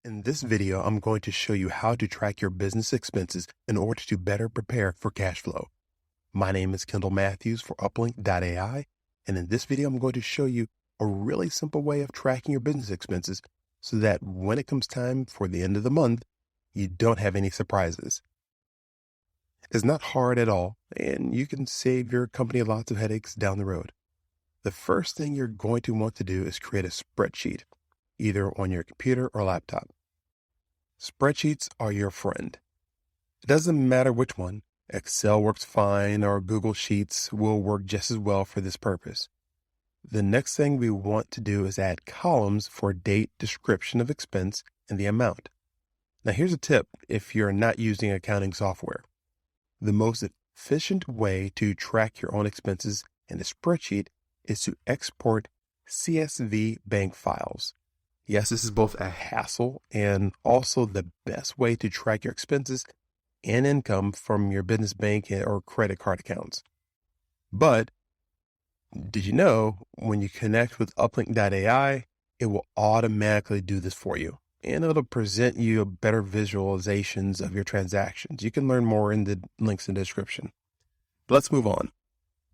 In this video, I'm going to show you how to track your business expenses in order to better prepare for cash flow. My name is Kendall Matthews for Uplinq.ai, and in this video, I'm going to show you a really simple way of tracking your business expenses so that when it comes time for the end of the month, you don't have any surprises. It's not hard at all, and you can save your company lots of headaches down the road. The first thing you're going to want to do is create a spreadsheet, either on your computer or laptop. Spreadsheets are your friend. It doesn't matter which one. Excel works fine, or Google Sheets will work just as well for this purpose. The next thing we want to do is add columns for date, description of expense, and the amount. Now here's a tip if you're not using accounting software. The most efficient way to track your own expenses in a spreadsheet is to export CSV bank files. Yes, this is both a hassle and also the best way to track your expenses and income from your business bank or credit card accounts. But did you know when you connect with Uplinq.ai, it will automatically do this for you, and it'll present you better visualizations of your transactions. You can learn more in the links in the description. Let's move on.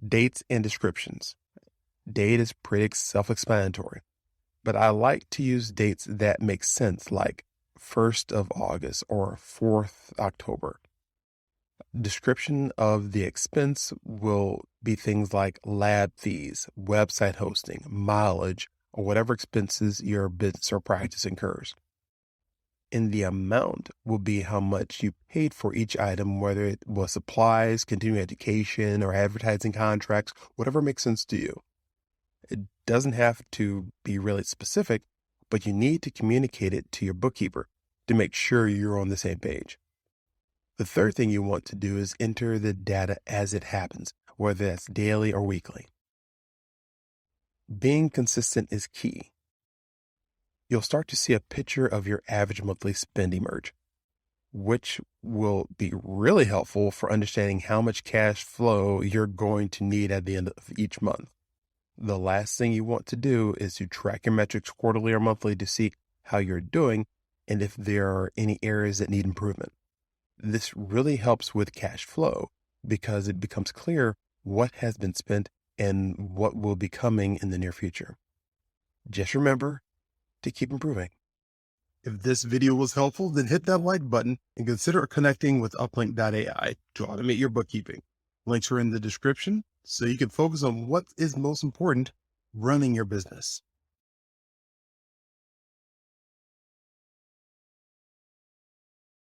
Dates and descriptions. Date is pretty self-explanatory, but I like to use dates that make sense, like 1st of August or 4th October. Description of the expense will be things like lab fees, website hosting, mileage, or whatever expenses your business or practice incurs. And the amount will be how much you paid for each item, whether it was supplies, continuing education, or advertising contracts, whatever makes sense to you. It doesn't have to be really specific, but you need to communicate it to your bookkeeper to make sure you're on the same page. The third thing you want to do is enter the data as it happens, whether that's daily or weekly. Being consistent is key. You'll start to see a picture of your average monthly spend emerge, which will be really helpful for understanding how much cash flow you're going to need at the end of each month. The last thing you want to do is to track your metrics quarterly or monthly to see how you're doing and if there are any areas that need improvement. This really helps with cash flow because it becomes clear what has been spent and what will be coming in the near future. Just remember to keep improving. If this video was helpful, then hit that like button and consider connecting with Uplinq.ai to automate your bookkeeping. Links are in the description so you can focus on what is most important running your business.